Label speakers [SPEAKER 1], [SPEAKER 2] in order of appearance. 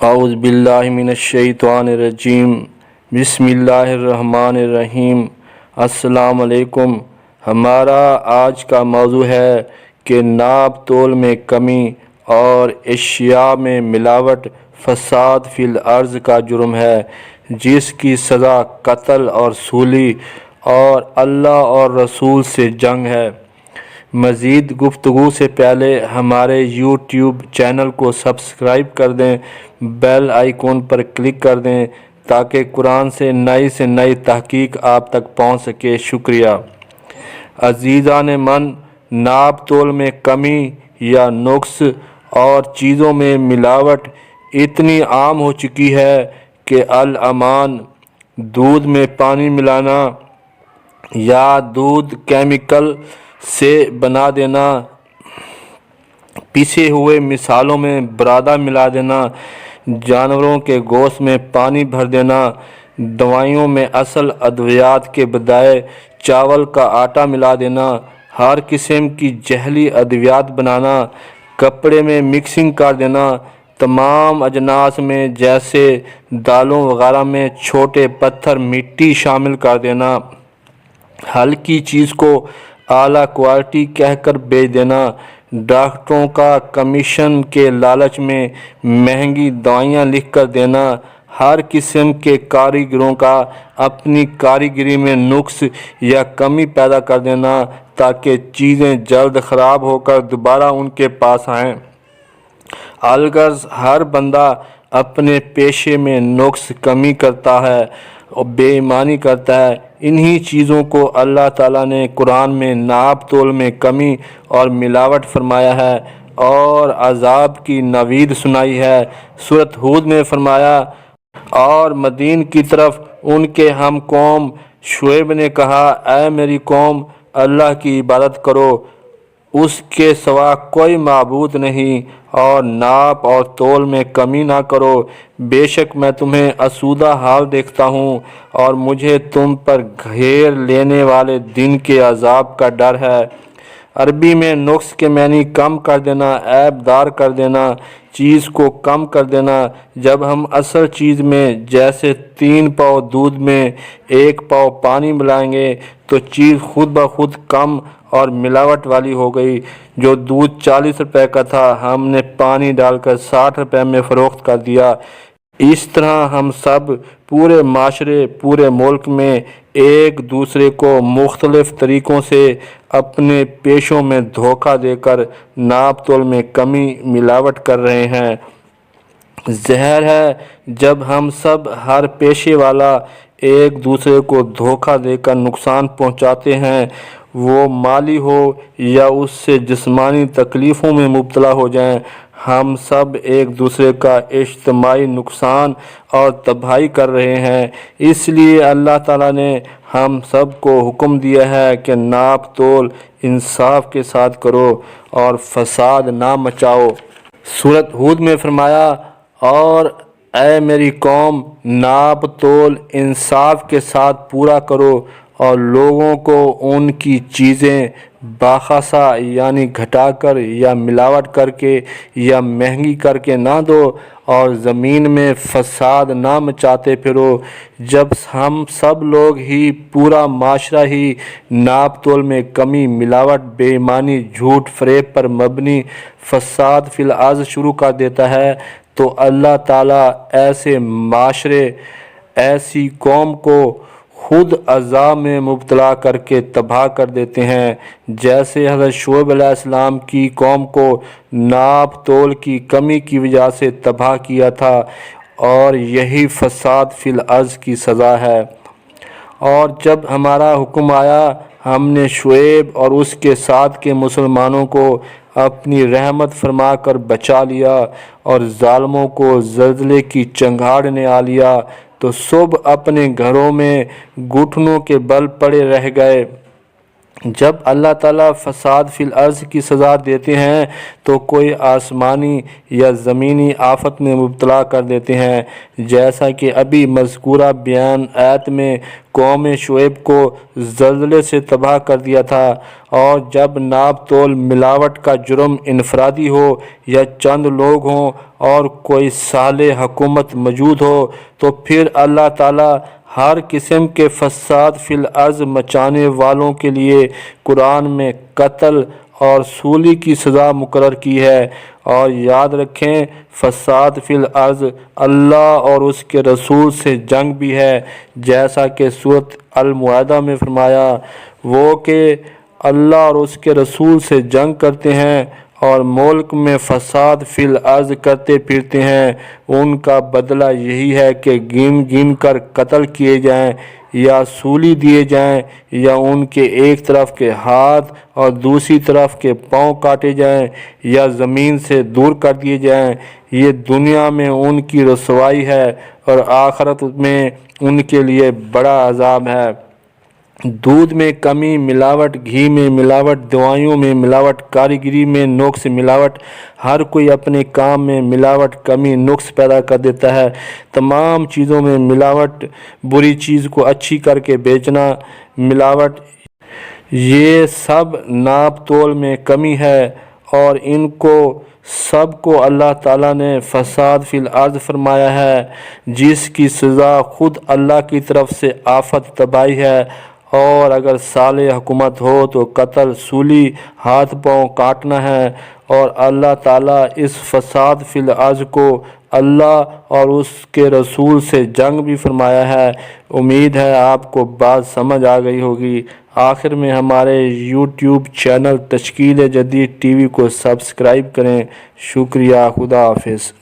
[SPEAKER 1] اعوذ باللہ من الشیطان الرجیم بسم اللہ الرحمن الرحیم۔ السلام علیکم۔ ہمارا آج کا موضوع ہے کہ ناپ تول میں کمی اور اشیاء میں ملاوٹ فساد فی الارض کا جرم ہے، جس کی سزا قتل اور سولی اور اللہ اور رسول سے جنگ ہے۔ مزید گفتگو سے پہلے ہمارے یوٹیوب چینل کو سبسکرائب کر دیں، بیل آئیکن پر کلک کر دیں تاکہ قرآن سے نئی تحقیق آپ تک پہنچ سکے۔ شکریہ۔ عزیزان من، ناپ تول میں کمی یا نقص اور چیزوں میں ملاوٹ اتنی عام ہو چکی ہے کہ الامان دودھ میں پانی ملانا یا دودھ کیمیکل سے بنا دینا، پیسے ہوئے مصالحوں میں برادہ ملا دینا، جانوروں کے گوشت میں پانی بھر دینا، دوائیوں میں اصل ادویات کے بجائے چاول کا آٹا ملا دینا، ہر قسم کی جعلی ادویات بنانا، کپڑے میں مکسنگ کر دینا، تمام اجناس میں جیسے دالوں وغیرہ میں چھوٹے پتھر مٹی شامل کر دینا، ہلکی چیز کو اعلیٰ کوالٹی کہہ کر بیچ دینا، ڈاکٹروں کا کمیشن کے لالچ میں مہنگی دوائیاں لکھ کر دینا، ہر قسم کے کاریگروں کا اپنی کاریگری میں نقص یا کمی پیدا کر دینا تاکہ چیزیں جلد خراب ہو کر دوبارہ ان کے پاس آئیں۔ الغرض ہر بندہ اپنے پیشے میں نقص کمی کرتا ہے اور بے ایمانی کرتا ہے۔ انہی چیزوں کو اللہ تعالیٰ نے قرآن میں ناپ تول میں کمی اور ملاوٹ فرمایا ہے اور عذاب کی نوید سنائی ہے۔ سورۃ ہود میں فرمایا، اور مدین کی طرف ان کے ہم قوم شعیب نے کہا، اے میری قوم، اللہ کی عبادت کرو، اس کے سوا کوئی معبود نہیں، اور ناپ اور تول میں کمی نہ کرو، بے شک میں تمہیں آسودہ حال دیکھتا ہوں اور مجھے تم پر گھیر لینے والے دن کے عذاب کا ڈر ہے۔ عربی میں نقص کے معنی کم کر دینا، عیب دار کر دینا، چیز کو کم کر دینا۔ جب ہم اصل چیز میں جیسے 3 پاؤ دودھ میں 1 پاؤ پانی ملائیں گے تو چیز خود بخود کم اور ملاوٹ والی ہو گئی۔ جو دودھ 40 روپے کا تھا، ہم نے پانی ڈال کر 60 روپے میں فروخت کر دیا۔ اس طرح ہم سب پورے معاشرے، پورے ملک میں ایک دوسرے کو مختلف طریقوں سے اپنے پیشوں میں دھوکہ دے کر ناپ تول میں کمی ملاوٹ کر رہے ہیں۔ ظاہر ہے جب ہم سب ہر پیشے والا ایک دوسرے کو دھوکہ دے کر نقصان پہنچاتے ہیں، وہ مالی ہو یا اس سے جسمانی تکلیفوں میں مبتلا ہو جائیں، ہم سب ایک دوسرے کا اجتماعی نقصان اور تباہی کر رہے ہیں۔ اس لیے اللہ تعالیٰ نے ہم سب کو حکم دیا ہے کہ ناپ تول انصاف کے ساتھ کرو اور فساد نہ مچاؤ۔ سورۃ ہود میں فرمایا، اور اے میری قوم، ناپ تول انصاف کے ساتھ پورا کرو اور لوگوں کو ان کی چیزیں باخصا یعنی گھٹا کر یا ملاوٹ کر کے یا مہنگی کر کے نہ دو، اور زمین میں فساد نہ مچاتے پھرو۔ جب ہم سب لوگ ہی، پورا معاشرہ ہی ناپ تول میں کمی، ملاوٹ، بے ایمانی، جھوٹ فریب پر مبنی فساد فی الارض شروع کر دیتا ہے تو اللہ تعالیٰ ایسے معاشرے، ایسی قوم کو خود عذاب میں مبتلا کر کے تباہ کر دیتے ہیں، جیسے حضرت شعیب علیہ السلام کی قوم کو ناپ تول کی کمی کی وجہ سے تباہ کیا تھا، اور یہی فساد فی الارض کی سزا ہے۔ اور جب ہمارا حکم آیا، ہم نے شعیب اور اس کے ساتھ کے مسلمانوں کو اپنی رحمت فرما کر بچا لیا، اور ظالموں کو زلزلے کی چنگاڑ نے آ لیا تو سب اپنے گھروں میں گھٹنوں کے بل پڑے رہ گئے۔ جب اللہ تعالیٰ فساد فی الارض کی سزا دیتے ہیں تو کوئی آسمانی یا زمینی آفت میں مبتلا کر دیتے ہیں، جیسا کہ ابھی مذکورہ بیان آیت میں قوم شعیب کو زلزلے سے تباہ کر دیا تھا۔ اور جب ناپ تول ملاوٹ کا جرم انفرادی ہو یا چند لوگ ہوں اور کوئی صالح حکومت موجود ہو تو پھر اللہ تعالیٰ ہر قسم کے فساد فی الارض مچانے والوں کے لیے قرآن میں قتل اور سولی کی سزا مقرر کی ہے۔ اور یاد رکھیں، فساد فی الارض اللہ اور اس کے رسول سے جنگ بھی ہے، جیسا کہ سورۃ المائدہ میں فرمایا، وہ کہ اللہ اور اس کے رسول سے جنگ کرتے ہیں اور ملک میں فساد فی الارض کرتے پھرتے ہیں، ان کا بدلہ یہی ہے کہ گن گن کر قتل کیے جائیں یا سولی دیے جائیں یا ان کے ایک طرف کے ہاتھ اور دوسری طرف کے پاؤں کاٹے جائیں یا زمین سے دور کر دیے جائیں۔ یہ دنیا میں ان کی رسوائی ہے اور آخرت میں ان کے لیے بڑا عذاب ہے۔ دودھ میں کمی، ملاوٹ، گھی میں ملاوٹ، دوائیوں میں ملاوٹ، کاریگری میں نقص، ملاوٹ، ہر کوئی اپنے کام میں ملاوٹ، کمی، نقص پیدا کر دیتا ہے۔ تمام چیزوں میں ملاوٹ، بری چیز کو اچھی کر کے بیچنا، ملاوٹ، یہ سب ناپ تول میں کمی ہے، اور ان کو سب کو اللہ تعالیٰ نے فساد فی الارض فرمایا ہے، جس کی سزا خود اللہ کی طرف سے آفت تباہی ہے۔ اور اگر صالح حکومت ہو تو قتل، سولی، ہاتھ پاؤں کاٹنا ہے۔ اور اللہ تعالیٰ اس فساد فی الارض کو اللہ اور اس کے رسول سے جنگ بھی فرمایا ہے۔ امید ہے آپ کو بات سمجھ آ گئی ہوگی۔ آخر میں ہمارے یوٹیوب چینل تشکیل جدید ٹی وی کو سبسکرائب کریں۔ شکریہ، خدا حافظ۔